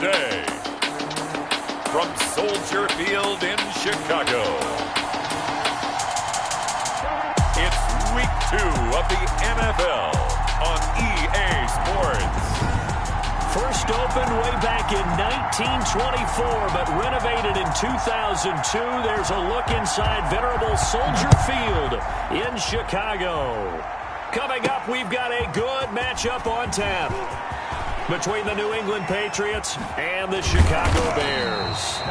Today, from Soldier Field in Chicago, it's Week 2 of the NFL on EA Sports. First opened way back in 1924, but renovated in 2002. There's a look inside venerable Soldier Field in Chicago. Coming up, we've got a good matchup on tap between the New England Patriots and the Chicago Bears.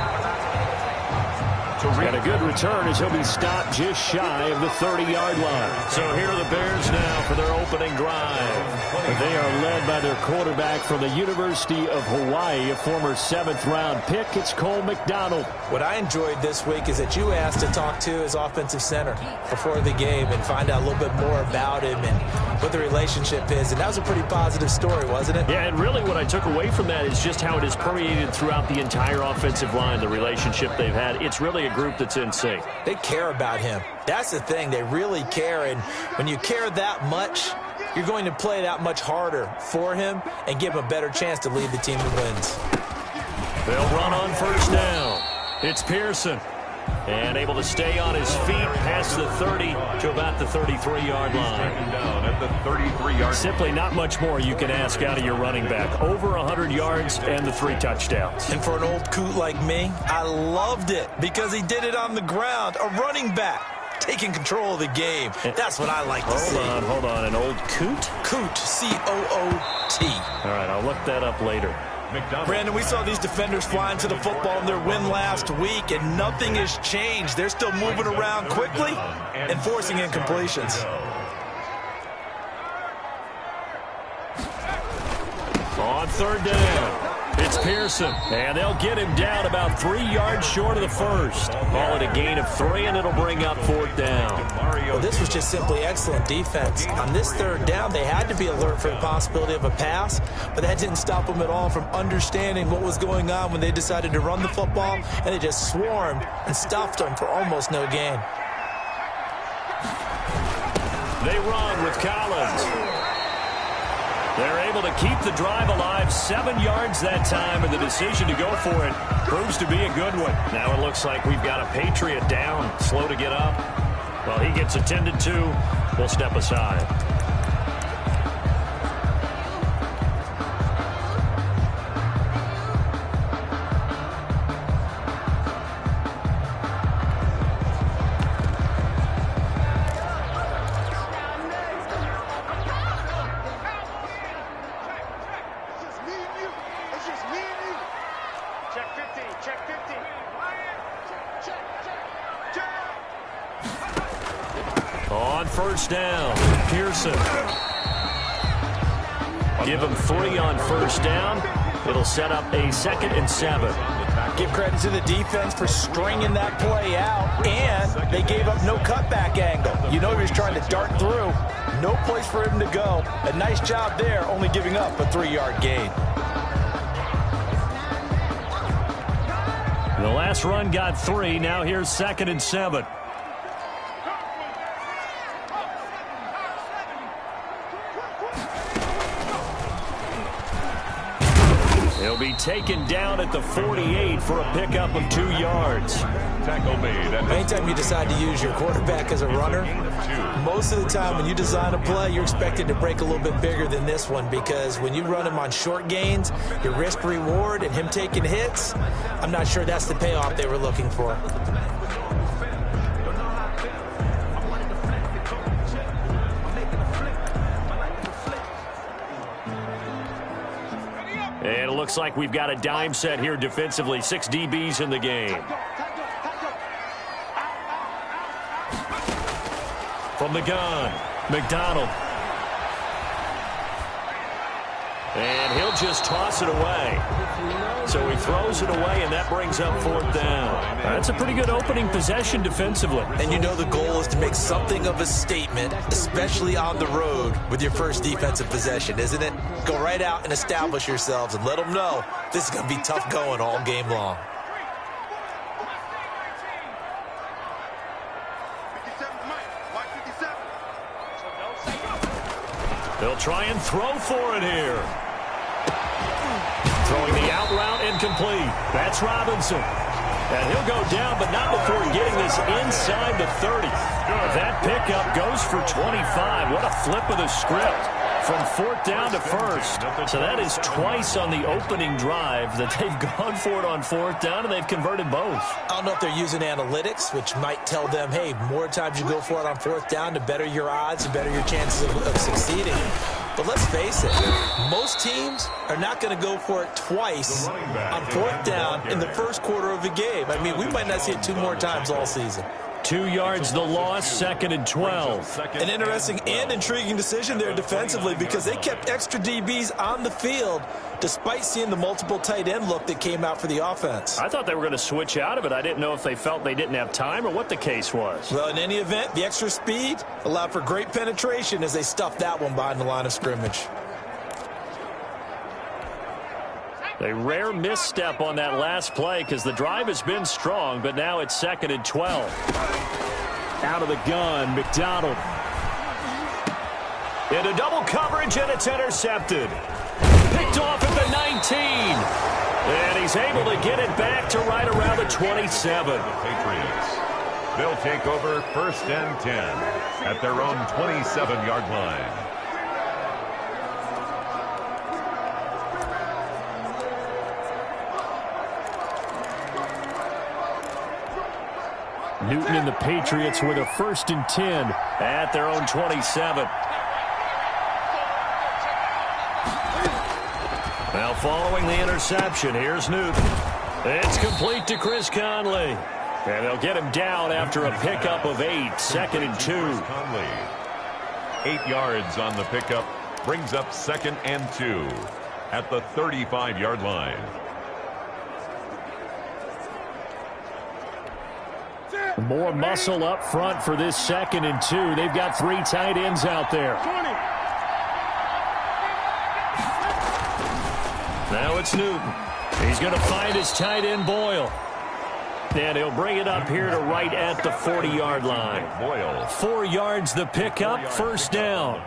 And a good return as he'll be stopped just shy of the 30-yard line. So here are the Bears now for their opening drive. They are led by their quarterback from the University of Hawaii, a former 7th-round pick. It's Cole McDonald. What I enjoyed this week is that you asked to talk to his offensive center before the game and find out a little bit more about him and what the relationship is. And that was a pretty positive story, wasn't it? Yeah, and really what I took away from that is just how it has permeated throughout the entire offensive line, the relationship they've had. It's really a group that's in sync. They care about him. That's the thing. They really care. And when you care that much, you're going to play that much harder for him and give him a better chance to lead the team to wins. They'll run on first down. It's Pearson. And able to stay on his feet past the 30 to about the 33-yard line. Down at the 33-yard. Simply not much more you can ask out of your running back. Over 100 yards and the 3 touchdowns. And for an old coot like me, I loved it because he did it on the ground. A running back taking control of the game. That's what I like to see. Hold on. An old coot? Coot, C-O-O-T. All right, I'll look that up later. Brandon, we saw these defenders flying to the football in their win last week, and nothing has changed. They're still moving around quickly and forcing incompletions. On third down, it's Pearson, and they'll get him down about 3 yards short of the first. Call it a gain of 3, and it'll bring up 4th down. Well, this was just simply excellent defense. On this third down, they had to be alert for the possibility of a pass, but that didn't stop them at all from understanding what was going on when they decided to run the football, and they just swarmed and stuffed them for almost no gain. They run with Collins. They're able to keep the drive alive, 7 yards that time, and the decision to go for it proves to be a good one. Now it looks like we've got a Patriot down, slow to get up. Well, he gets attended to. We'll step aside. On first down, Pearson. Give him 3 on first down. It'll set up a 2nd and 7. Give credit to the defense for stringing that play out, and they gave up no cutback angle. You know he was trying to dart through. No place for him to go. A nice job there, only giving up a 3-yard gain. The last run got 3. Now here's 2nd and 7. He'll be taken down at the 48 for a pickup of 2 yards. Tackle made. Anytime you decide to use your quarterback as a runner, most of the time when you design a play, you're expected to break a little bit bigger than this one, because when you run him on short gains, your risk-reward and him taking hits, I'm not sure that's the payoff they were looking for. And it looks like we've got a dime set here defensively. 6 DBs in the game. From the gun, McDonald. And he'll just toss it away. So he throws it away, and that brings up 4th down. That's a pretty good opening possession defensively. And you know the goal is to make something of a statement, especially on the road with your first defensive possession, isn't it? Go right out and establish yourselves and let them know this is going to be tough going all game long. They'll try and throw for it here. Throwing the out route, and incomplete. That's Robinson. And he'll go down, but not before getting this inside the 30. That pickup goes for 25. What a flip of the script from 4th down to 1st. So that is twice on the opening drive that they've gone for it on 4th down, and they've converted both. I don't know if they're using analytics, which might tell them, hey, more times you go for it on 4th down, the better your odds, the better your chances of succeeding. But let's face it, most teams are not going to go for it twice on 4th down in the first quarter of the game. I mean, we might not see it 2 more times all season. 2 yards the loss, 2nd and 12. An interesting and intriguing decision there defensively because they kept extra DBs on the field despite seeing the multiple tight end look that came out for the offense. I thought they were going to switch out of it. I didn't know if they felt they didn't have time or what the case was. Well, in any event, the extra speed allowed for great penetration as they stuffed that one behind the line of scrimmage. A rare misstep on that last play because the drive has been strong, but now it's 2nd and 12. Out of the gun, McDonald. Into double coverage, and it's intercepted. Picked off at the 19. And he's able to get it back to right around the 27. Patriots. They'll take over 1st and 10 at their own 27-yard line. Newton and the Patriots with a 1st and 10 at their own 27. Now following the interception, here's Newton. It's complete to Chris Conley. And they'll get him down after a pickup of 8, 2nd and 2. Conley. 8 yards on the pickup brings up 2nd and 2 at the 35-yard line. More muscle up front for this 2nd and 2. They've got 3 tight ends out there. Now it's Newton. He's going to find his tight end, Boyle. And he'll bring it up here to right at the 40-yard line. Boyle. 4 yards the pickup, 1st down.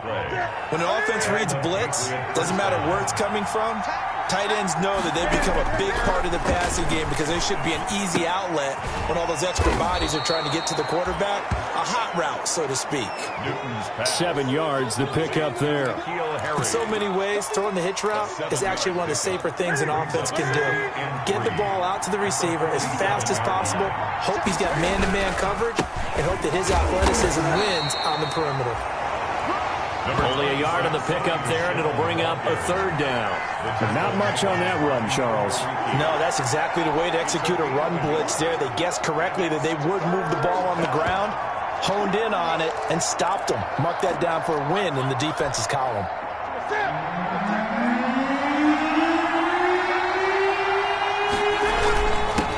When the offense reads blitz, doesn't matter where it's coming from, tight ends know that they've become a big part of the passing game because they should be an easy outlet when all those extra bodies are trying to get to the quarterback. A hot route, so to speak. 7 yards the pickup there. In so many ways, throwing the hitch route is actually one of the safer things an offense can do. Get the ball out to the receiver as fast as possible, hope he's got man-to-man coverage, and hope that his athleticism wins on the perimeter. Only a yard on the pickup there, and it'll bring up a 3rd down. Not much on that run, Charles. No, that's exactly the way to execute a run blitz there. They guessed correctly that they would move the ball on the ground, honed in on it, and stopped them. Mark that down for a win in the defense's column.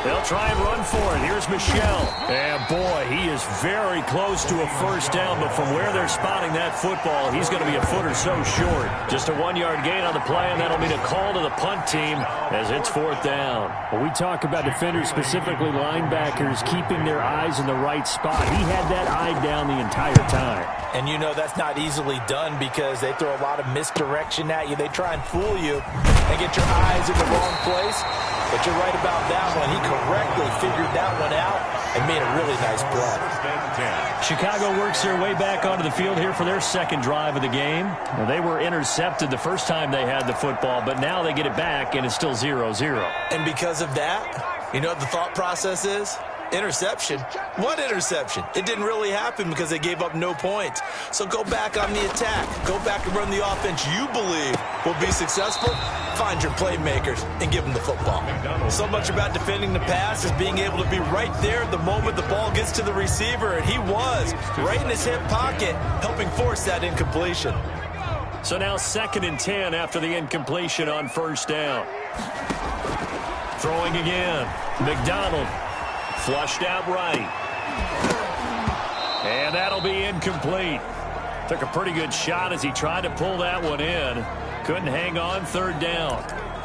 They'll try and run for it. Here's Michel. And boy, he is very close to a 1st down, but from where they're spotting that football, he's going to be a foot or so short. Just a 1-yard gain on the play, and that'll mean a call to the punt team as it's 4th down. Well, we talk about defenders, specifically linebackers, keeping their eyes in the right spot. He had that eye down the entire time. And you know that's not easily done because they throw a lot of misdirection at you. They try and fool you and get your eyes in the wrong place. But you're right about that one. He correctly figured that one out and made a really nice play. Chicago works their way back onto the field here for their 2nd drive of the game. Well, they were intercepted the first time they had the football, but now they get it back, and it's still 0-0. And because of that, you know what the thought process is? Interception? What interception? It didn't really happen because they gave up no points. So go back on the attack. Go back and run the offense you believe will be successful. Find your playmakers and give them the football. So much about defending the pass is being able to be right there at the moment the ball gets to the receiver, and he was right in his hip pocket, helping force that incompletion. So now 2nd and 10 after the incompletion on 1st down. Throwing again. McDonald. Flushed out right. And that'll be incomplete. Took a pretty good shot as he tried to pull that one in. Couldn't hang on, 3rd down.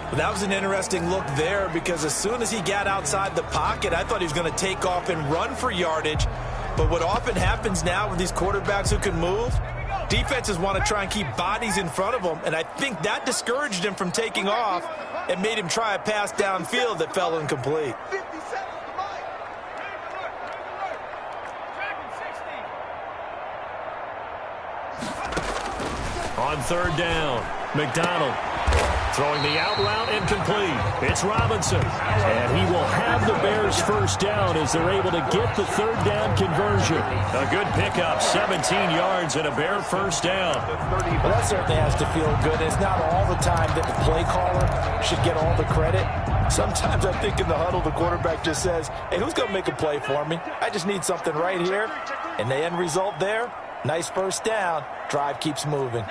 Well, that was an interesting look there because as soon as he got outside the pocket, I thought he was going to take off and run for yardage. But what often happens now with these quarterbacks who can move, defenses want to try and keep bodies in front of them, and I think that discouraged him from taking off. and made him try a pass downfield that fell incomplete. On third down, McDonald throwing the out route incomplete. It's Robinson. And he will have the Bears first down as they're able to get the third down conversion. A good pickup, 17 yards and a Bear first down. Well, that certainly has to feel good. It's not all the time that the play caller should get all the credit. Sometimes I think in the huddle the quarterback just says, hey, who's going to make a play for me? I just need something right here. And the end result there, nice first down. Drive keeps moving.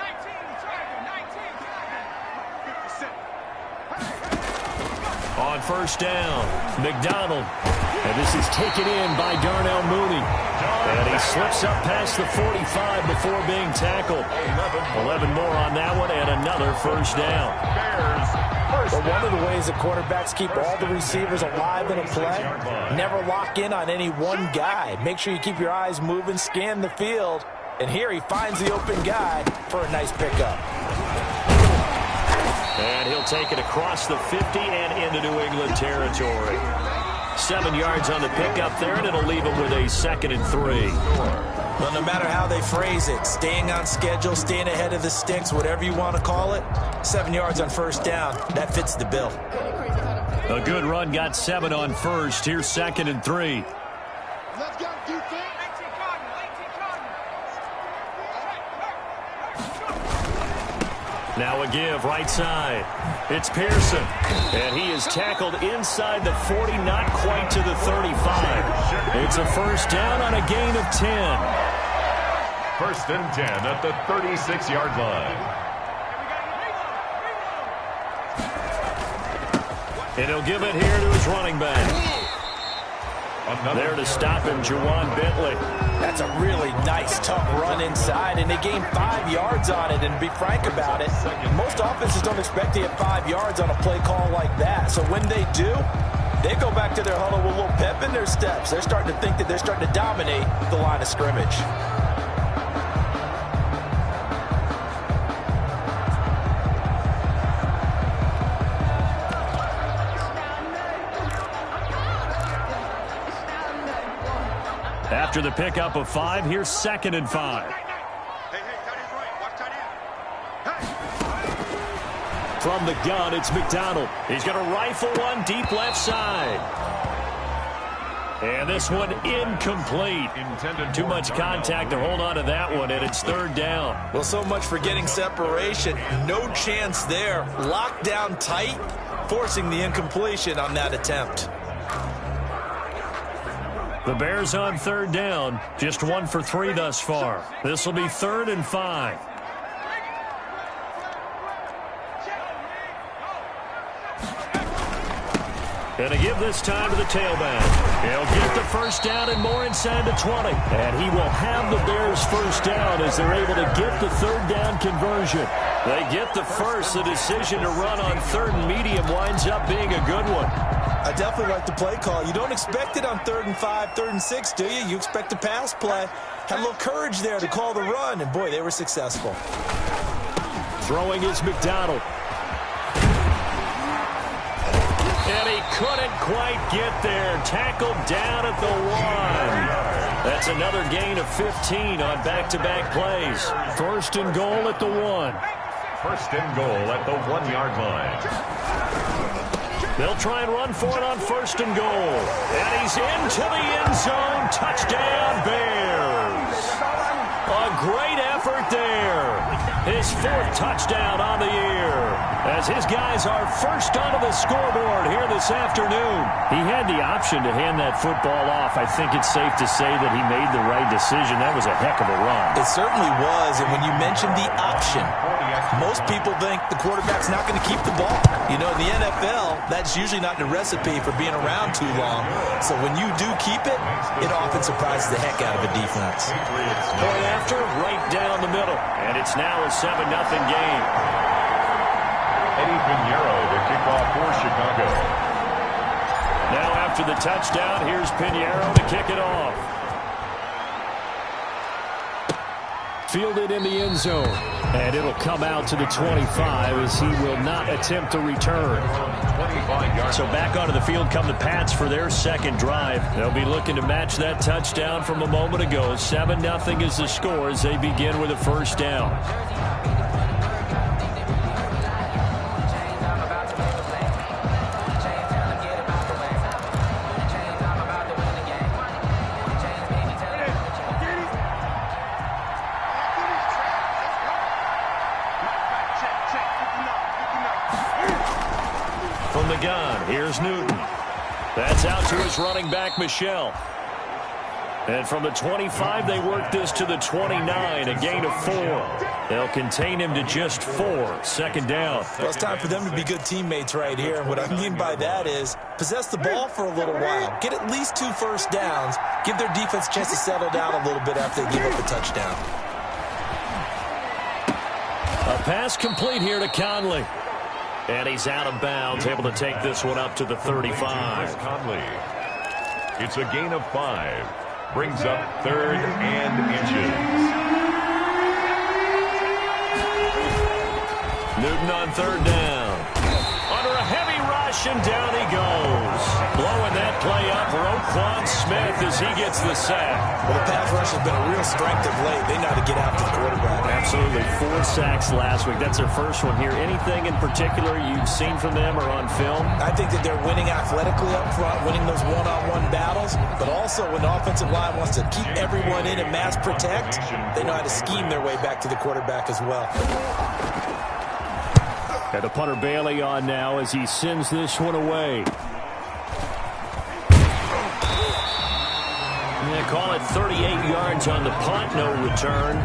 On first down, McDonald. And this is taken in by Darnell Mooney. And he slips up past the 45 before being tackled. 11 more on that one and another first down. But one of the ways the quarterbacks keep all the receivers alive in a play, never lock in on any one guy. Make sure you keep your eyes moving, scan the field. And here he finds the open guy for a nice pickup. And he'll take it across the 50 and into New England territory. 7 yards on the pickup there, and it'll leave him with a 2nd and 3. Well, no matter how they phrase it, staying on schedule, staying ahead of the sticks, whatever you want to call it, 7 yards on first down, that fits the bill. A good run got 7 on first. Here's 2nd and 3. Let's go, defense. Now a give right side. It's Pearson. And he is tackled inside the 40, not quite to the 35. It's a first down on a gain of 10. 1st and 10 at the 36-yard line. And he'll give it here to his running back. There to stop him, Juwan Bentley. That's a really nice, tough run inside, and they gained 5 yards on it. And to be frank about it, most offenses don't expect to get 5 yards on a play call like that. So when they do, they go back to their huddle with a little pep in their steps. They're starting to think that they're starting to dominate the line of scrimmage. After the pickup of 5, here's 2nd and 5. From the gun, it's McDonald. He's going to rifle one deep left side. And this one incomplete. Too much contact to hold on to that one, and it's 3rd down. Well, so much for getting separation. No chance there. Locked down tight, forcing the incompletion on that attempt. The Bears on 3rd down, just 1 for 3 thus far. This will be 3rd and 5. And a give this time to the tailback. He'll get the first down and more inside the 20. And he will have the Bears first down as they're able to get the 3rd down conversion. They get the first. The decision to run on 3rd and medium winds up being a good one. I definitely like the play call. You don't expect it on 3rd and 5, 3rd and 6, do you? You expect a pass play. Had a little courage there to call the run, and boy, they were successful. Throwing is McDonald. And he couldn't quite get there. Tackled down at the 1. That's another gain of 15 on back-to-back plays. 1st and goal at the 1. 1st and goal at the 1-yard line. They'll try and run for it on 1st and goal. And he's into the end zone. Touchdown, Bears. A great effort there. His 4th touchdown on the year. As his guys are first onto the scoreboard here this afternoon. He had the option to hand that football off. I think it's safe to say that he made the right decision. That was a heck of a run. It certainly was. And when you mentioned the option, most people think the quarterback's not going to keep the ball. You know, in the NFL, that's usually not the recipe for being around too long. So when you do keep it, it often surprises the heck out of a defense. Point after, right down the middle. And it's now a 7-0 game. Eddie Pinheiro to kick off for Chicago. Now after the touchdown, here's Pinheiro to kick it off. Fielded in the end zone. And it'll come out to the 25 as he will not attempt a return. So back onto the field come the Pats for their second drive. They'll be looking to match that touchdown from a moment ago. 7-0 is the score as they begin with a first down. From the gun, here's Newton. That's out to his running back, Michel. And from the 25, they work this to the 29, a gain of 4. They'll contain him to just 4. Second down. Well, it's time for them to be good teammates right here. And what I mean by that is possess the ball for a little while. Get at least 2 first downs. Give their defense a chance to settle down a little bit after they give up a touchdown. A pass complete here to Conley. And he's out of bounds, able to take this one up to the 35. Conley. It's a gain of 5. Brings up 3rd and inches. Newton on 3rd down. Under a heavy rush, and down he goes. Blowing that play up, Roquan Smith as he gets the sack. Well, the pass rush has been a real strength of late. They know how to get after the quarterback. Absolutely. 4 sacks last week. That's their first one here. Anything in particular you've seen from them or on film? I think that they're winning athletically up front, winning those one-on-one battles, but also when the offensive line wants to keep everyone in and mass protect, they know how to scheme their way back to the quarterback as well. And the punter Bailey on now as he sends this one away. Yeah, call it 38 yards on the punt, no return.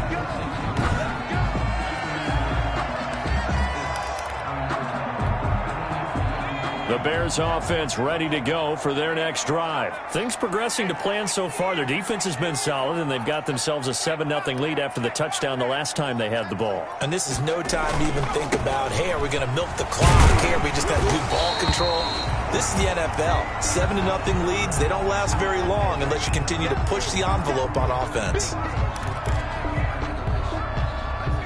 The Bears offense ready to go for their next drive. Things progressing to plan so far. Their defense has been solid, and they've got themselves a 7-0 lead after the touchdown the last time they had the ball. And this is no time to even think about, hey, are we going to milk the clock? Hey, are we just going to do ball control? This is the NFL. 7-0 leads, they don't last very long unless you continue to push the envelope on offense.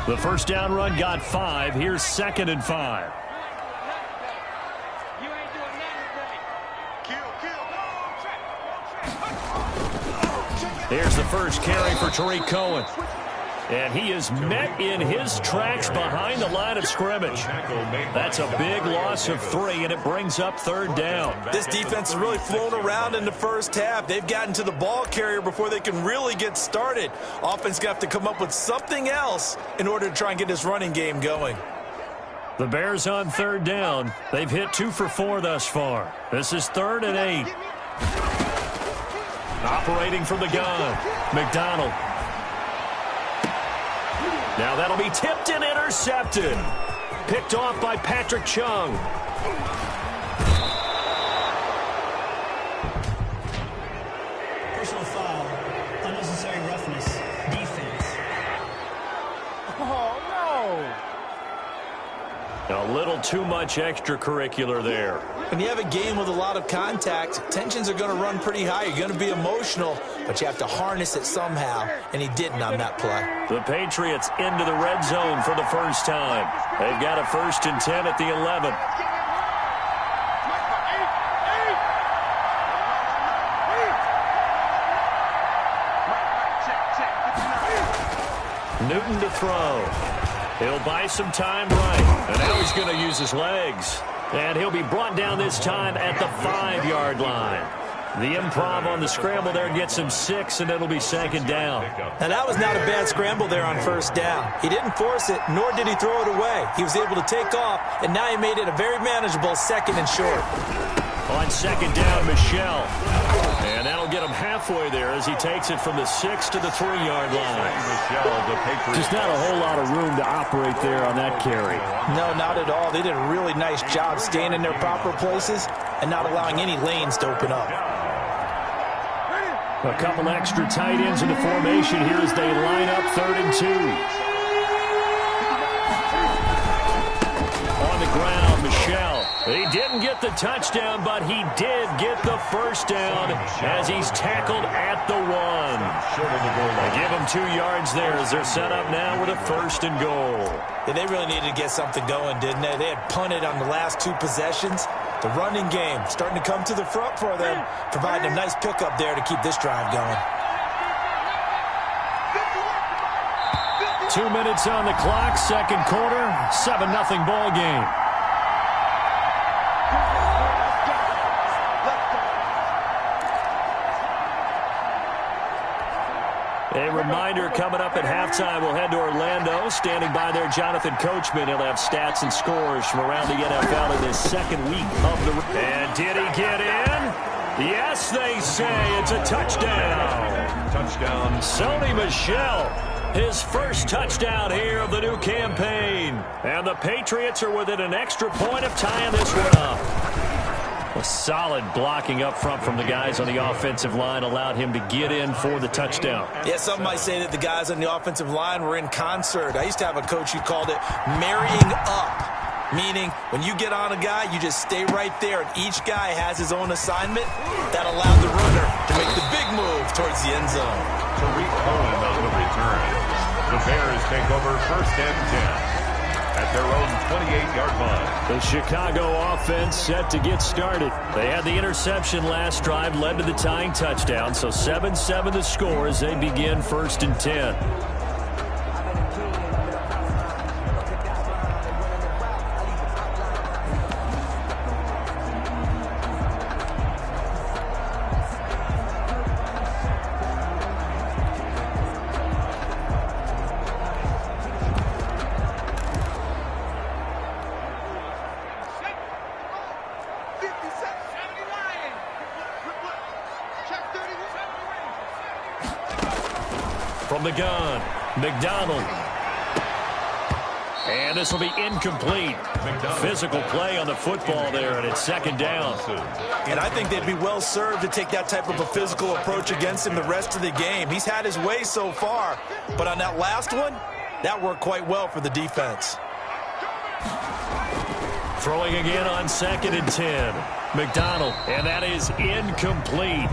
The first down run got 5. Here's 2nd and 5. Here's the first carry for Tariq Cohen. And he is met in his tracks behind the line of scrimmage. That's a big loss of 3, and it brings up 3rd down. This defense has really flown around in the first half. They've gotten to the ball carrier before they can really get started. Offense going to have to come up with something else in order to try and get this running game going. The Bears on 3rd down. They've hit 2 for 4 thus far. This is 3rd and 8. Operating from the gun, McDonald. Now that'll be tipped and intercepted. Picked off by Patrick Chung. Personal foul, unnecessary roughness, defense. Oh, no. A little too much extracurricular there. When you have a game with a lot of contact, tensions are going to run pretty high. You're going to be emotional, but you have to harness it somehow, and he didn't on that play. The Patriots into the red zone for the first time. They've got a 1st and 10 at the 11. Newton to throw. He'll buy some time right, and now he's going to use his legs. And he'll be brought down this time at the 5-yard line. The improv on the scramble there gets him 6, and it'll be 2nd down. Now, that was not a bad scramble there on 1st down. He didn't force it, nor did he throw it away. He was able to take off, and now he made it a very manageable 2nd and short. On 2nd down, Michel. And that'll get him halfway there as he takes it from the 6 to the 3-yard line. Just not a whole lot of room to operate there on that carry. No, not at all. They did a really nice job staying in their proper places and not allowing any lanes to open up. A couple extra tight ends in the formation here as they line up 3rd and 2. On the ground, Michel. He didn't get the touchdown, but he did get the first down as he's tackled at the 1. They give him 2 yards there as they're set up now with a 1st and goal. Yeah, they really needed to get something going, didn't they? They had punted on the last 2 possessions. The running game starting to come to the front for them, providing a nice pickup there to keep this drive going. 2 minutes on the clock, second quarter, 7-0 ball game. A reminder coming up at halftime, we'll head to Orlando. Standing by there, Jonathan Coachman. He'll have stats and scores from around the NFL in his second week of the... And did he get in? Yes, they say it's a touchdown. Touchdown. Sony Michel, his first touchdown here of the new campaign. And the Patriots are within an extra point of tying this one up. A solid blocking up front from the guys on the offensive line allowed him to get in for the touchdown. Yeah, some might say that the guys on the offensive line were in concert. I used to have a coach who called it marrying up, meaning when you get on a guy, you just stay right there, and each guy has his own assignment. That allowed the runner to make the big move towards the end zone. Tariq Cohen on the return. The Bears take over 1st and 10. At their own 28-yard line. The Chicago offense set to get started. They had the interception last drive, led to the tying touchdown, so 7-7 the score as they begin 1st and 10. From the gun, McDonald. And this will be incomplete. Physical play on the football there, and it's 2nd down. And I think they'd be well served to take that type of a physical approach against him the rest of the game. He's had his way so far, but on that last one, that worked quite well for the defense. Throwing again on 2nd and 10. McDonald, and that is incomplete.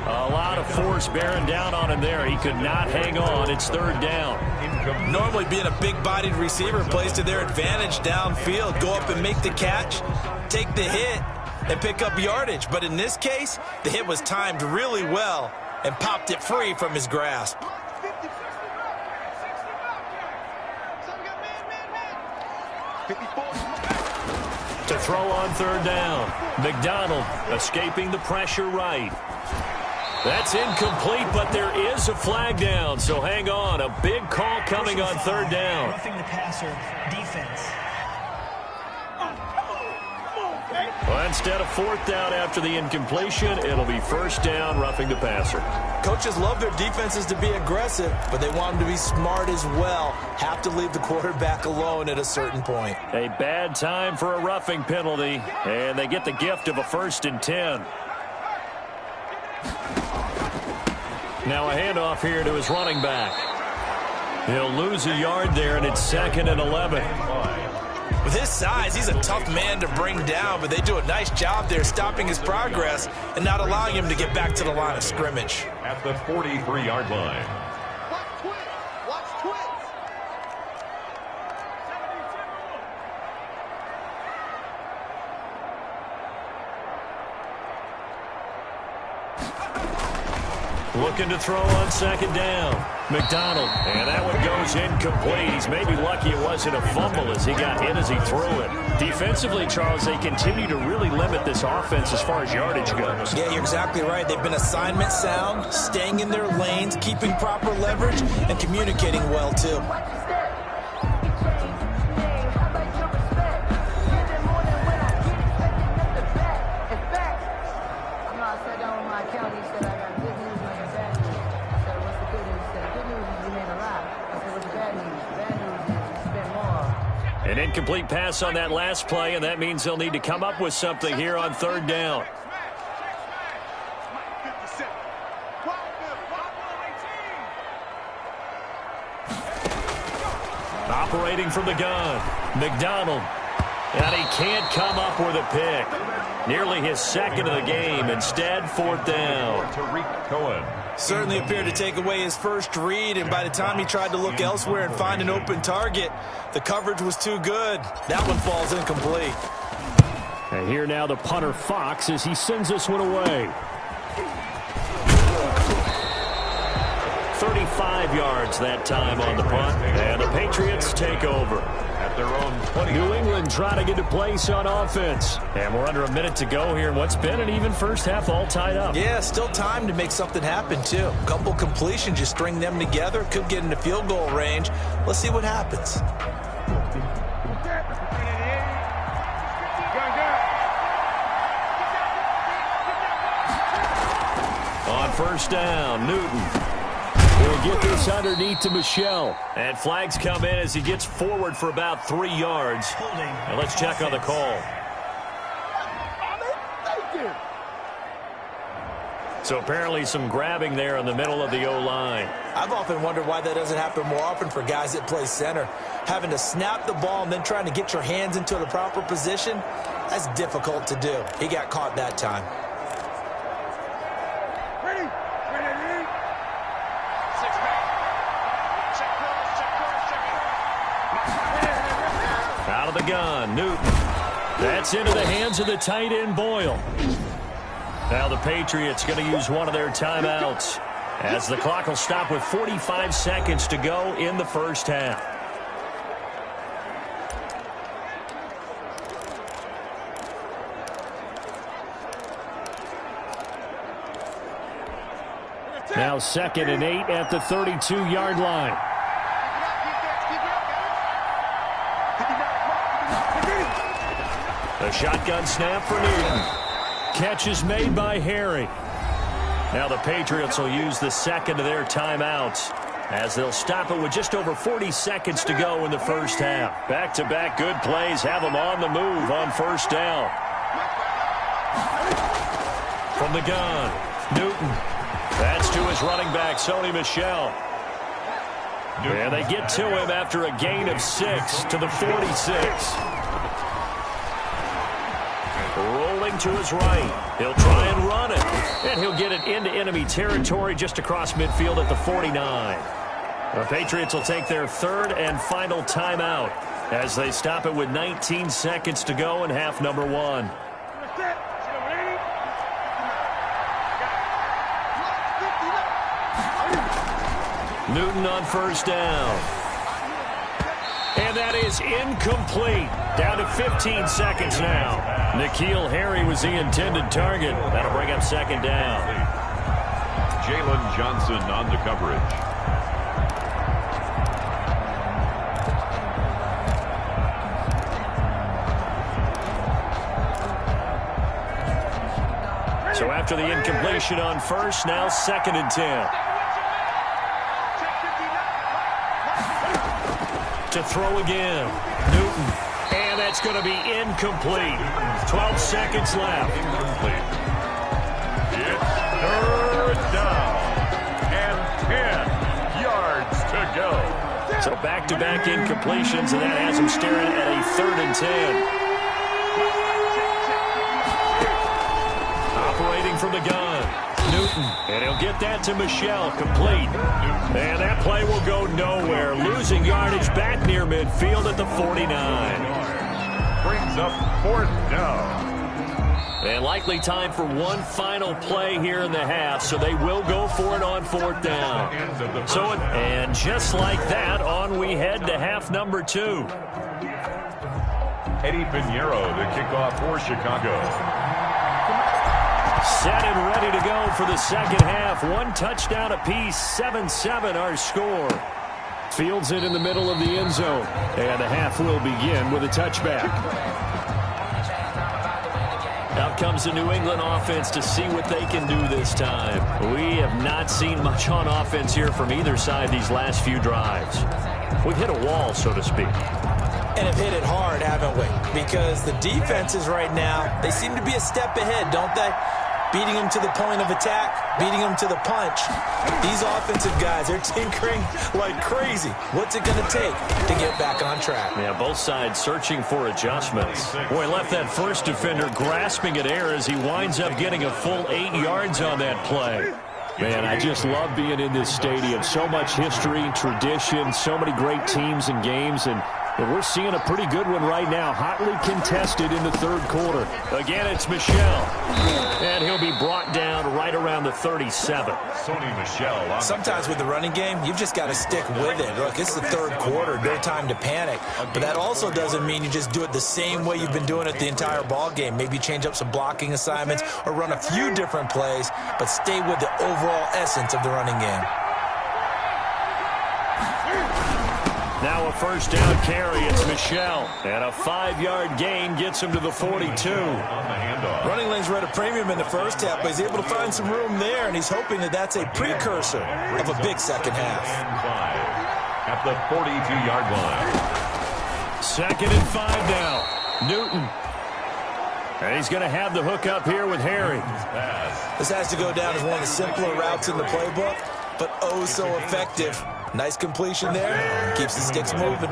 A lot of force bearing down on him there. He could not hang on. It's 3rd down. Normally being a big-bodied receiver plays to their advantage downfield. Go up and make the catch, take the hit, and pick up yardage. But in this case, the hit was timed really well and popped it free from his grasp. To throw on 3rd down. McDonald escaping the pressure right. That's incomplete, but there is a flag down, so hang on. A big call coming on 3rd down. Roughing the passer, defense. Well, instead of 4th down after the incompletion, it'll be 1st down, roughing the passer. Coaches love their defenses to be aggressive, but they want them to be smart as well. Have to leave the quarterback alone at a certain point. A bad time for a roughing penalty, and they get the gift of a 1st and 10. Now a handoff here to his running back. He'll lose a yard there, and it's 2nd and 11. With his size, he's a tough man to bring down, but they do a nice job there stopping his progress and not allowing him to get back to the line of scrimmage. At the 43-yard line. Watch twins. Watch twins. Looking to throw on 2nd down. McDonald, and that one goes incomplete. He's maybe lucky it wasn't a fumble as he got hit as he threw it. Defensively, Charles, they continue to really limit this offense as far as yardage goes. Yeah, you're exactly right. They've been assignment sound, staying in their lanes, keeping proper leverage, and communicating well, too. An incomplete pass on that last play, and that means they'll need to come up with something here on 3rd down. Operating from the gun, McDonald. And he can't come up with a pick. Nearly his second of the game. Instead, 4th down. Tariq Cohen. Certainly appeared to take away his first read, and by the time he tried to look elsewhere and find an open target, the coverage was too good. That one falls incomplete. And here now the punter Fox as he sends this one away. 35 yards that time on the punt. And the Patriots take over. At their own 20. New England trying to get a place on offense. And we're under a minute to go here in what's been an even first half, all tied up. Yeah, still time to make something happen, too. A couple completions, you string them together, could get into field goal range. Let's see what happens. On first down, Newton. He'll get this underneath to Michel. And flags come in as he gets forward for about 3 yards. And let's check on the call. So apparently some grabbing there in the middle of the O-line. I've often wondered why that doesn't happen more often for guys that play center. Having to snap the ball and then trying to get your hands into the proper position, that's difficult to do. He got caught that time. Out of the gun, Newton. That's into the hands of the tight end, Boyle. Now the Patriots going to use one of their timeouts as the clock will stop with 45 seconds to go in the first half. Now 2nd and 8 at the 32-yard line. The shotgun snap for Newton. Catch is made by Harry. Now the Patriots will use the second of their timeouts as they'll stop it with just over 40 seconds to go in the first half. Back-to-back good plays have them on the move on first down. From the gun, Newton. That's to his running back, Sony Michel. And they get to him after a gain of 6 to the 46. Rolling to his right. He'll try and run it. And he'll get it into enemy territory just across midfield at the 49. The Patriots will take their third and final timeout as they stop it with 19 seconds to go in half number 1. Newton on first down. And that is incomplete. Down to 15 seconds now. N'Keal Harry was the intended target. That'll bring up second down. Jalen Johnson on the coverage. So after the incompletion on first, now 2nd and 10. To throw again. Newton. And that's going to be incomplete. 12 seconds left. Incomplete. It's third down. And 10 yards to go. So back-to-back incompletions, and that has them staring at a 3rd and 10. Operating from the gun. Newton. And he'll get that to Michel. Complete. And that play will go nowhere. Losing yardage back near midfield at the 49. Brings up 4th down. And likely time for one final play here in the half, so they will go for it on 4th down. And just like that, on we head to half number 2. Eddie Pinheiro, the kickoff for Chicago. Set and ready to go for the second half. One touchdown apiece, 7-7 our score. Fields it in the middle of the end zone. And the half will begin with a touchback. Out comes the New England offense to see what they can do this time. We have not seen much on offense here from either side these last few drives. We've hit a wall, so to speak. And have hit it hard, haven't we? Because the defenses right now, they seem to be a step ahead, don't they? beating them to the point of attack, beating them to the punch. These offensive guys, they're tinkering like crazy. What's it going to take to get back on track? Yeah, both sides searching for adjustments. Boy, left that first defender grasping at air as he winds up getting a full 8 yards on that play. Man, I just love being in this stadium. So much history, tradition, so many great teams and games, and we're seeing a pretty good one right now. Hotly contested in the third quarter. Again, it's Michel. And he'll be brought down right around the 37. Sony Michel. Sometimes with the running game, you've just got to stick with it. Look, it's the third quarter. No time to panic. But that also doesn't mean you just do it the same way you've been doing it the entire ball game. Maybe change up some blocking assignments or run a few different plays, but stay with the overall essence of the running game. Now a first down carry. It's Michel. And a 5-yard gain gets him to the 42. Running lanes were at a premium in the first half, but he's able to find some room there, and he's hoping that that's a precursor of a big second half. At the 42-yard line. 2nd and 5 now. Newton. And he's going to have the hook up here with Harry. This has to go down as one of the simpler routes in the playbook, but oh so effective. Nice completion there. Keeps the sticks moving.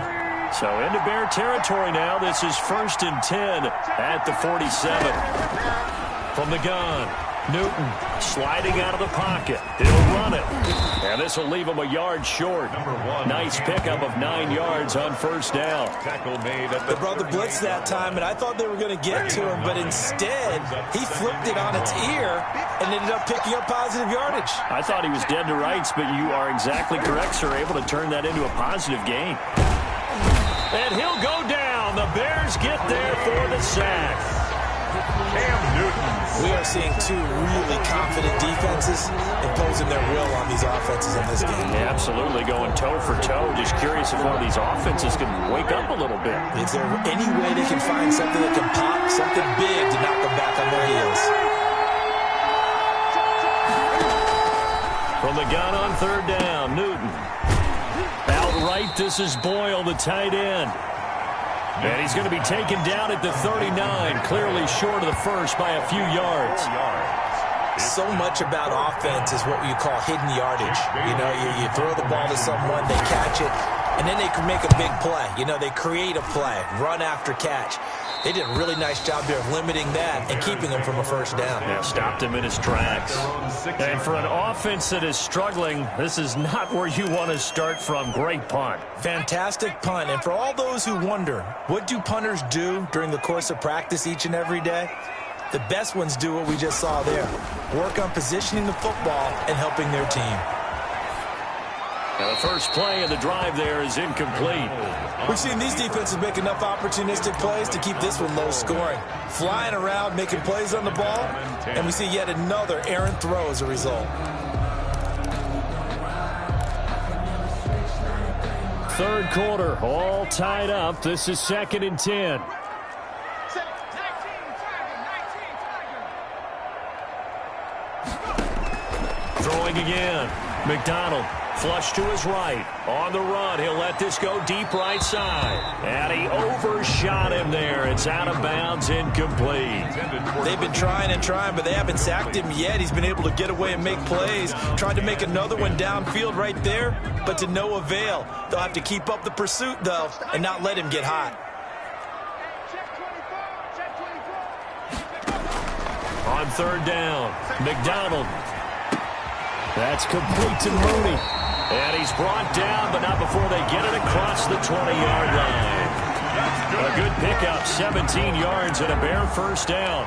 So into Bear territory now. This is 1st and 10 at the 47. From the gun, Newton sliding out of the pocket. He'll run it. And this will leave him a yard short. Nice pickup of 9 yards on first down. Tackle made at They brought the blitz that time, and I thought they were going to get to him, but instead he flipped it on its ear and ended up picking up positive yardage. I thought he was dead to rights, but you are exactly correct, sir. Able to turn that into a positive gain. And he'll go down. The Bears get there for the sack. Cam Newton. We are seeing two really confident defenses imposing their will on these offenses in this game. Yeah, absolutely, going toe for toe. Just curious if one of these offenses can wake up a little bit. Is there any way they can find something that can pop, something big to knock them back on their heels? From the gun on 3rd down, Newton. Outright, this is Boyle, the tight end. And he's going to be taken down at the 39, clearly short of the first by a few yards. So much about offense is what you call hidden yardage. You know, you throw the ball to someone, they catch it, and then they can make a big play. You know, they create a play, run after catch. They did a really nice job there of limiting that and keeping him from a first down. Yeah, stopped him in his tracks. And for an offense that is struggling, this is not where you want to start from. Great punt. Fantastic punt. And for all those who wonder, what do punters do during the course of practice each and every day? The best ones do what we just saw there. Work on positioning the football and helping their team. Now the first play of the drive there is incomplete. We've seen these defenses make enough opportunistic plays to keep this one low scoring. Flying around, making plays on the ball, and we see yet another errant throw as a result. Third quarter, all tied up. This is 2nd and 10. Throwing again. McDonald. Flush to his right. On the run. He'll let this go deep right side. And he overshot him there. It's out of bounds, incomplete. They've been trying and trying, but they haven't sacked him yet. He's been able to get away and make plays. Tried to make another one downfield right there, but to no avail. They'll have to keep up the pursuit, though, and not let him get hot. On 3rd down, McDonald. That's complete to Mooney. And he's brought down, but not before they get it across the 20-yard line. A good pickup, 17 yards and a Bear first down.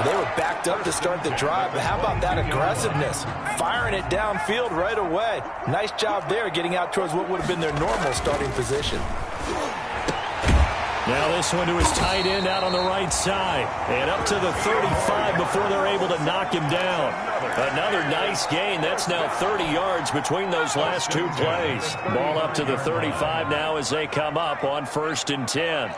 They were backed up to start the drive, but how about that aggressiveness? Firing it downfield right away. Nice job there getting out towards what would have been their normal starting position. Now this one to his tight end out on the right side. And up to the 35 before they're able to knock him down. Another nice gain. That's now 30 yards between those last two plays. Ball up to the 35 now as they come up on 1st and 10.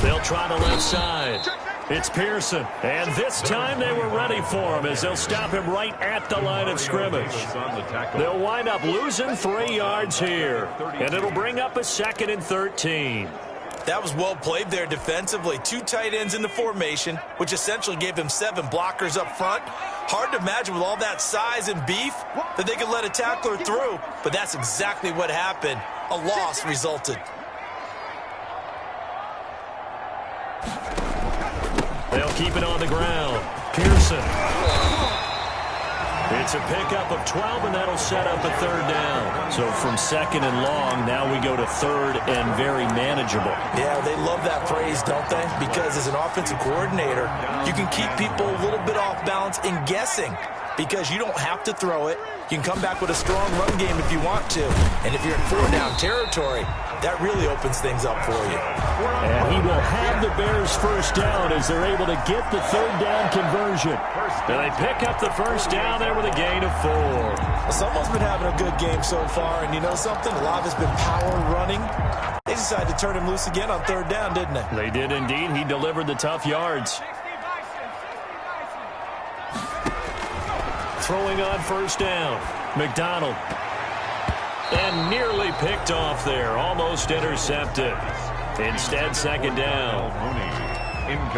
They'll try the left side. It's Pearson. And this time they were ready for him as they'll stop him right at the line of scrimmage. They'll wind up losing 3 yards here. And it'll bring up a 2nd and 13. That was well played there defensively. 2 tight ends in the formation, which essentially gave him 7 blockers up front. Hard to imagine with all that size and beef that they could let a tackler through, but that's exactly what happened. A loss resulted. They'll keep it on the ground. Pearson. It's a pickup of 12, and that'll set up a 3rd down. So from 2nd and long, now we go to 3rd and very manageable. Yeah, they love that phrase, don't they? Because as an offensive coordinator, you can keep people a little bit off balance in guessing because you don't have to throw it. You can come back with a strong run game if you want to. And if you're in 4-down territory, that really opens things up for you. And he will have the Bears 1st down as they're able to get the 3rd down conversion. And they pick up the 1st down there with a gain of 4. Well, someone's been having a good game so far, and you know something? A lot of it's been power running. They decided to turn him loose again on 3rd down, didn't they? They did indeed. He delivered the tough yards. Throwing on 1st down. McDonald. And nearly picked off there. Almost intercepted. Instead, 2nd down.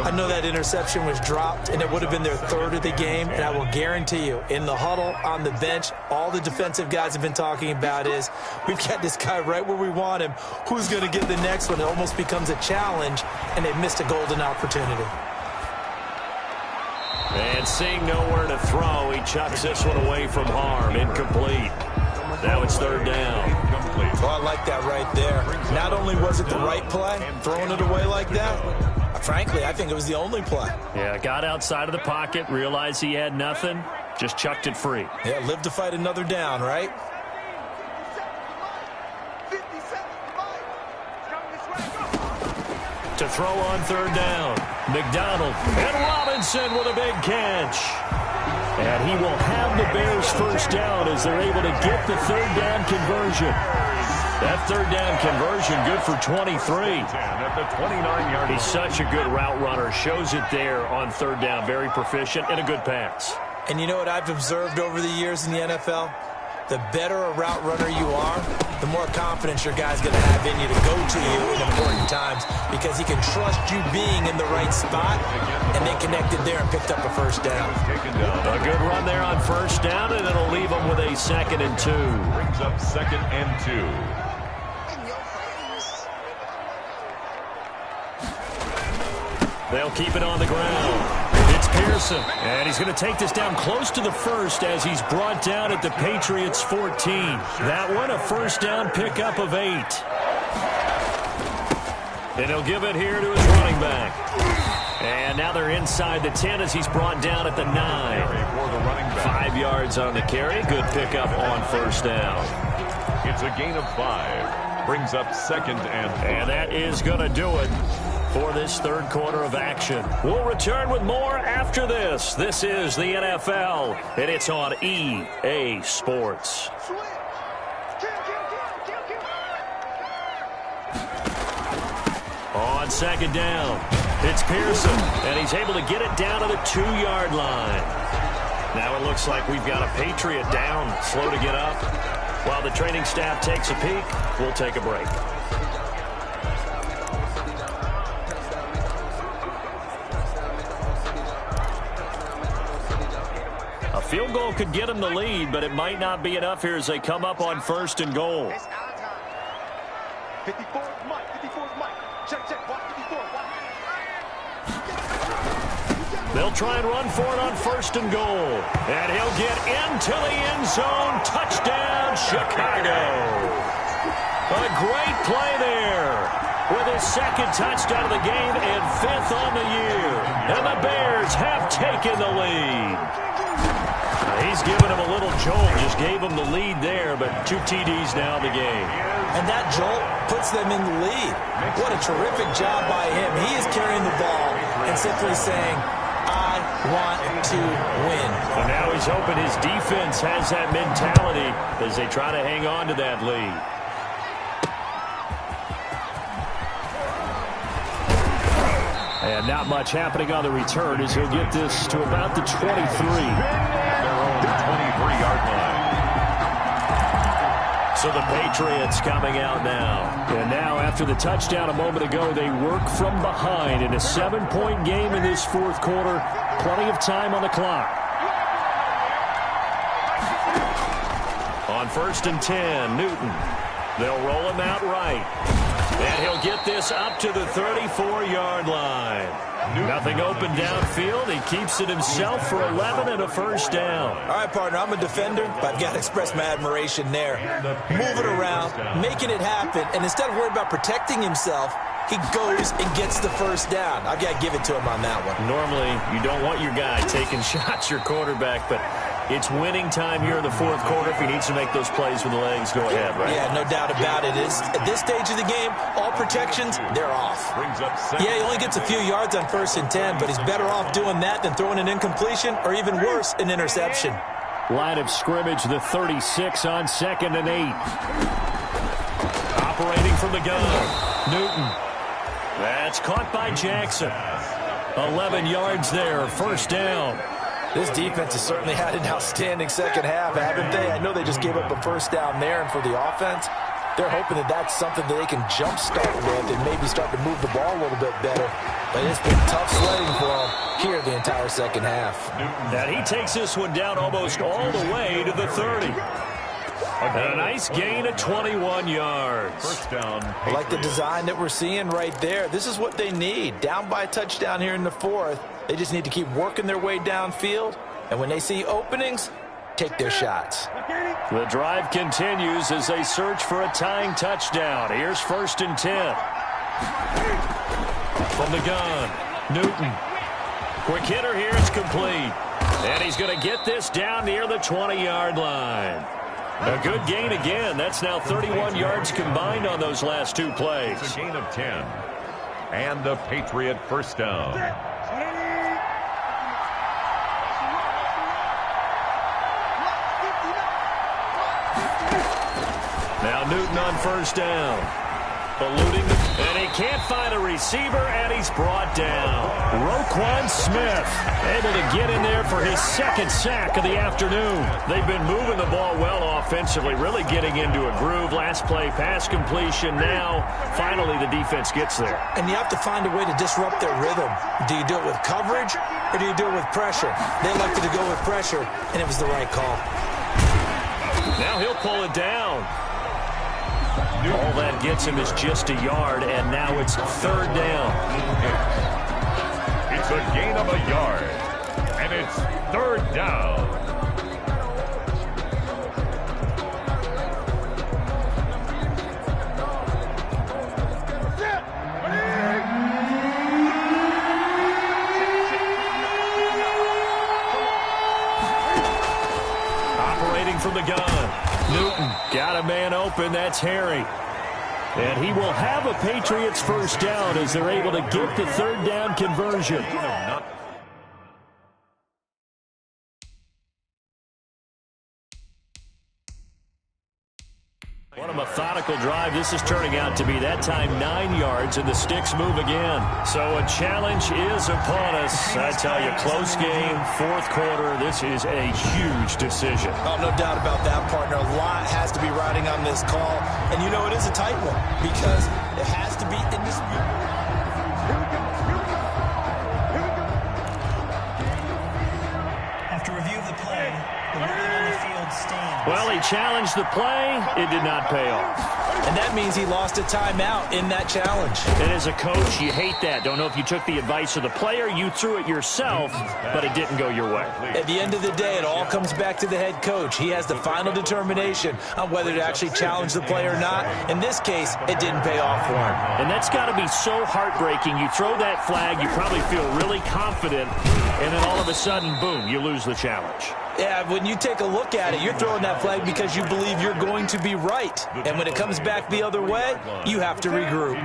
I know that interception was dropped, and it would have been their 3rd of the game, and I will guarantee you, in the huddle, on the bench, all the defensive guys have been talking about is, we've got this guy right where we want him. Who's going to get the next one? It almost becomes a challenge, and they've missed a golden opportunity. And seeing nowhere to throw, he chucks this one away from harm. Incomplete. Now it's 3rd down. Well, I like that right there. Not only was it the right play, throwing it away like that, frankly, I think it was the only play. Yeah, got outside of the pocket, realized he had nothing, just chucked it free. Yeah, live to fight another down, right? To throw on 3rd down, McDonald and Robinson with a big catch. And he will have the Bears 1st down as they're able to get the 3rd down conversion. That 3rd down conversion good for 23. At the 29-yard line. He's such a good route runner. Shows it there on 3rd down. Very proficient and a good pass. And you know what I've observed over the years in the NFL? The better a route runner you are, the more confidence your guy's going to have in you to go to you in important times because he can trust you being in the right spot, and they connected there and picked up a 1st down. A good run there on 1st down, and it'll leave them with a 2nd and 2. Brings up 2nd and 2. They'll keep it on the ground. It's Pearson, and he's going to take this down close to the 1st as he's brought down at the Patriots 14. That one a 1st down pickup of 8. And he'll give it here to his running back. And now they're inside the 10 as he's brought down at the 9. 5 yards on the carry. Good pickup on 1st down. It's a gain of 5. Brings up 2nd and 4. And that is going to do it for this 3rd quarter of action. We'll return with more after this. This is the NFL, and it's on EA Sports. On 2nd down, it's Pearson, and he's able to get it down to the 2-yard line. Now it looks like we've got a Patriot down, slow to get up. While the training staff takes a peek, we'll take a break. A field goal could get them the lead, but it might not be enough here as they come up on 1st and goal. 54 Mike. Check. Watch 54. They'll try and run for it on 1st and goal. And he'll get into the end zone. Touchdown, Chicago. A great play there with his 2nd touchdown of the game and 5th on the year. And the Bears have taken the lead. He's given him a little jolt, just gave him the lead there, but 2 TDs now in the game. And that jolt puts them in the lead. What a terrific job by him. He is carrying the ball and simply saying, I want to win. And now he's hoping his defense has that mentality as they try to hang on to that lead. And not much happening on the return as he'll get this to about the 23. Their own 23-yard line. So So the Patriots coming out now. And now, after the touchdown a moment ago, they work from behind in a 7-point game in this fourth quarter. Plenty of time on the clock. On 1st and 10, Newton. They'll roll him out right. And he'll get this up to the 34-yard line. Nothing open downfield. He keeps it himself for 11 and a first down. All right, partner, I'm a defender, but I've got to express my admiration there. Moving around, making it happen, and instead of worrying about protecting himself, he goes and gets the first down. I've got to give it to him on that one. Normally, you don't want your guy taking shots, your quarterback, but it's winning time here in the fourth quarter. If he needs to make those plays with the legs, go ahead, right? Yeah, no doubt about it. At this stage of the game, all protections, they're off. Yeah, he only gets a few yards on 1st and 10, but he's better off doing that than throwing an incompletion or even worse, an interception. Line of scrimmage, the 36 on 2nd and 8. Operating from the gun, Newton. That's caught by Jackson. 11 yards there, first down. This defense has certainly had an outstanding second half, haven't they? I know they just gave up a first down there, and for the offense, they're hoping that that's something that they can jumpstart with and maybe start to move the ball a little bit better. But it's been tough sledding for them here the entire second half. And he takes this one down almost all the way to the 30. And a nice gain of 21 yards. First down. I like the design that we're seeing right there. This is what they need. Down by a touchdown here in the fourth. They just need to keep working their way downfield. And when they see openings, take their shots. The drive continues as they search for a tying touchdown. Here's 1st and 10. From the gun, Newton. Quick hitter here, it's complete. And he's going to get this down near the 20-yard line. A good gain again. That's now 31 yards combined on those last two plays. It's a gain of 10. And the Patriot first down. Now Newton on first down. Eluding, and he can't find a receiver, and he's brought down. Roquan Smith able to get in there for his second sack of the afternoon. They've been moving the ball well offensively, really getting into a groove. Last play, pass completion. Now, finally, the defense gets there. And you have to find a way to disrupt their rhythm. Do you do it with coverage, or do you do it with pressure? They elected to go with pressure, and it was the right call. Now he'll pull it down. All that gets him is just a yard, and now it's third down. It's a gain of a yard, and it's third down. Operating from the gun, Newton got a man open. That's Harry. And he will have a Patriots first down as they're able to get the third down conversion. What a methodical drive this is turning out to be. That time 9 yards, and the sticks move again. So a challenge is upon us. I tell you, close game, fourth quarter. This is a huge decision. Oh, no doubt about that, partner. A lot has to be riding on this call. And you know it is a tight one because it has to be indisputable. After review of the play, the ruling on the field stands. Well, he challenged the play. It did not pay off. And that means he lost a timeout in that challenge. And as a coach, you hate that. Don't know if you took the advice of the player, you threw it yourself, but it didn't go your way. At the end of the day, it all comes back to the head coach. He has the final determination on whether to actually challenge the play or not. In this case, it didn't pay off for him. And that's got to be so heartbreaking. You throw that flag, you probably feel really confident, and then all of a sudden, boom, you lose the challenge. Yeah, when you take a look at it, you're throwing that flag because you believe you're going to be right. And when it comes back the other way, you have to regroup.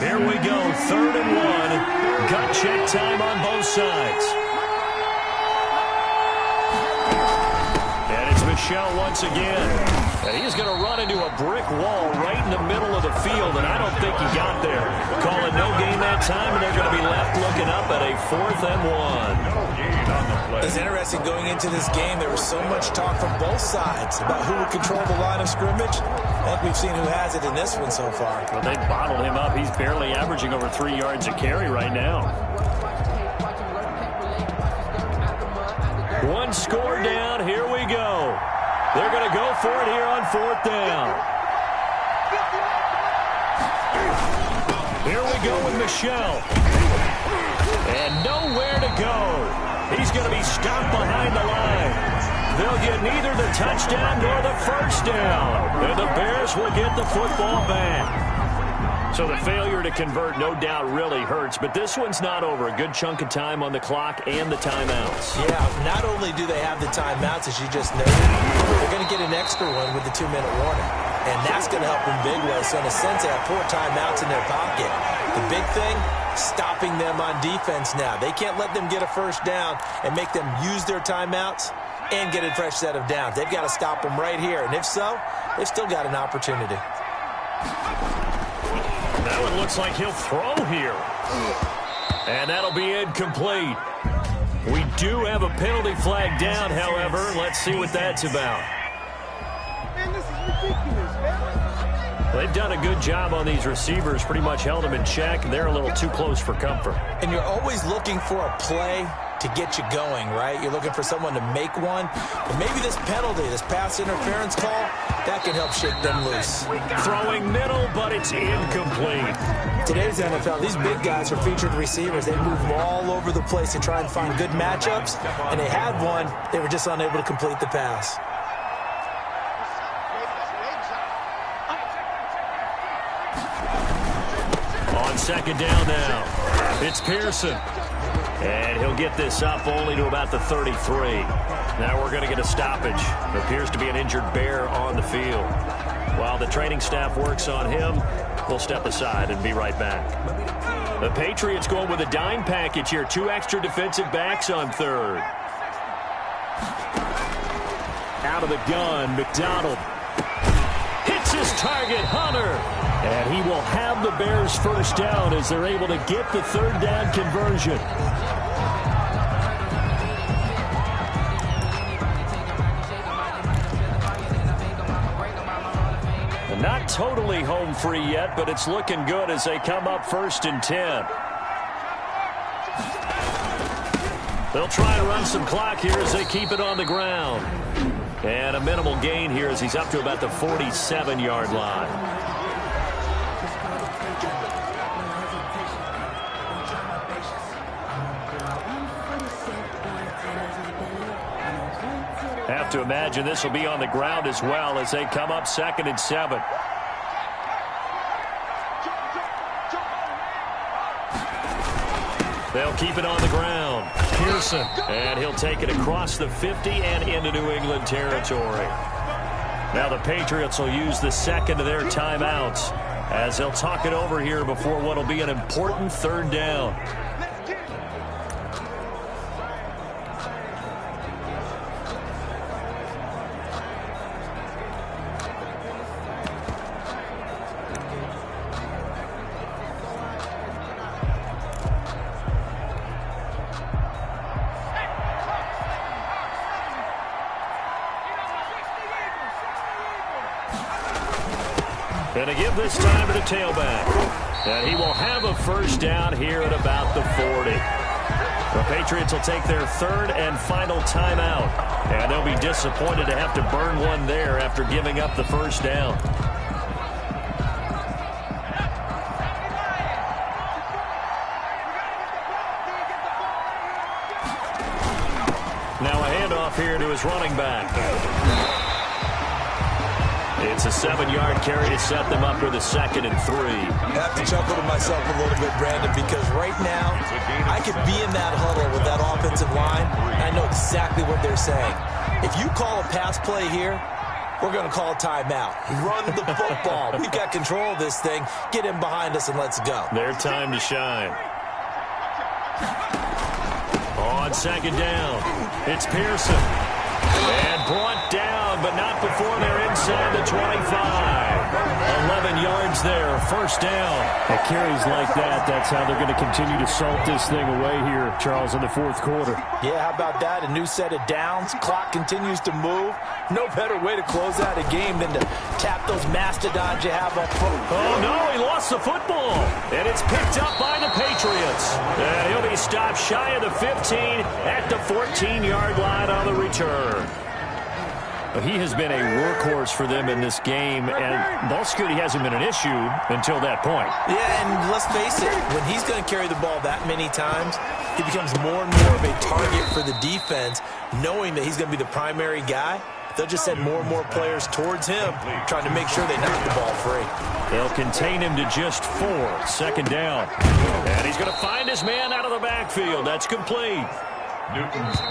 Here we go, 3rd and 1. Gut check time on both sides. And it's Michel once again. And he's going to run into a brick wall right in the middle of the field, and I don't think he got there. Call it no gain that time, and they're going to be left looking up at a 4th and 1. It's interesting going into this game. There was so much talk from both sides about who would control the line of scrimmage. I think we've seen who has it in this one so far. Well, they bottled him up. He's barely averaging over 3 yards a carry right now. One score down. Here we go. They're going to go for it here on 4th down. Here we go with Michel. And nowhere to go. He's going to be stopped behind the line. They'll get neither the touchdown nor the first down. And the Bears will get the football back. So the failure to convert, no doubt, really hurts. But this one's not over. A good chunk of time on the clock and the timeouts. Yeah, not only do they have the timeouts, as you just noted, they're going to get an extra one with the 2-minute warning. And that's going to help in big ways. So in a sense, they have 4 timeouts in their pocket. The big thing, stopping them on defense now. They can't let them get a first down and make them use their timeouts and get a fresh set of downs. They've got to stop them right here. And if so, they've still got an opportunity. That one looks like he'll throw here. And that'll be incomplete. We do have a penalty flag down, however. Let's see what that's about. Man, this is ridiculous, man. They've done a good job on these receivers, pretty much held them in check, and they're a little too close for comfort. And you're always looking for a play to get you going, right? You're looking for someone to make one. But maybe this penalty, this pass interference call, that can help shake them loose. Throwing middle, but it's incomplete. Today's NFL, these big guys are featured receivers. They move all over the place to try and find good matchups. And they had one. They were just unable to complete the pass. On 2nd down now, it's Pearson. And he'll get this up only to about the 33. Now we're going to get a stoppage. There appears to be an injured Bear on the field. While the training staff works on him, we'll step aside and be right back. The Patriots going with a dime package here. 2 extra defensive backs on 3rd. Out of the gun, McDonald. Hits his target, Hunter. And he will have the Bears first down as they're able to get the 3rd down conversion. Not totally home free yet, but it's looking good as they come up 1st and 10. They'll try to run some clock here as they keep it on the ground. And a minimal gain here as he's up to about the 47-yard line. Have to imagine this will be on the ground as well as they come up 2nd and 7. They'll keep it on the ground. Pearson, and he'll take it across the 50 and into New England territory. Now the Patriots will use the 2nd of their timeouts as they'll talk it over here before what will be an important 3rd down. And to give this time to the tailback. And he will have a first down here at about the 40. The Patriots will take their 3rd and final timeout. And they'll be disappointed to have to burn one there after giving up the first down. Now a handoff here to his running back. It's a 7-yard carry to set them up with a 2nd and 3. I have to chuckle to myself a little bit, Brandon, because right now I could be in that huddle with that offensive line, and I know exactly what they're saying. If you call a pass play here, we're going to call a timeout. Run the football. We've got control of this thing. Get him behind us and let's go. Their time to shine. On 2nd down, it's Pearson. And brought down, but not before they're inside the 25. 11 yards there, first down. At carries like that, that's how they're going to continue to salt this thing away here, Charles, in the fourth quarter. Yeah, how about that? A new set of downs. Clock continues to move. No better way to close out a game than to tap those mastodons you have up front. Oh, no, he lost the football. And it's picked up by the Patriots. And he'll be stopped shy of the 15 at the 14-yard line on the return. He has been a workhorse for them in this game, and ball security hasn't been an issue until that point. Yeah, and let's face it, when he's going to carry the ball that many times, he becomes more and more of a target for the defense, knowing that he's going to be the primary guy. They'll just send more and more players towards him, trying to make sure they knock the ball free. They'll contain him to just 4. Second down. And he's going to find his man out of the backfield. That's complete. Newton's.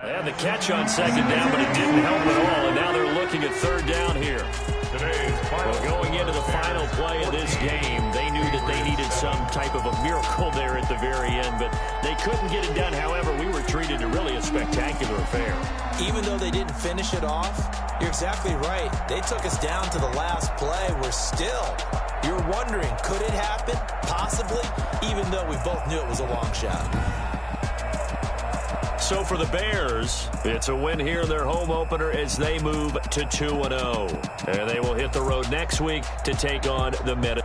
They had the catch on second down, but it didn't help at all. And now they're looking at third down here. Well, going into the final play of this game, they knew that they needed some type of a miracle there at the very end, but they couldn't get it done. However, we were treated to really a spectacular affair. Even though they didn't finish it off, you're exactly right. They took us down to the last play. You're wondering, could it happen? Possibly, even though we both knew it was a long shot. So for the Bears, it's a win here in their home opener as they move to 2-0. And they will hit the road next week to take on the Meta.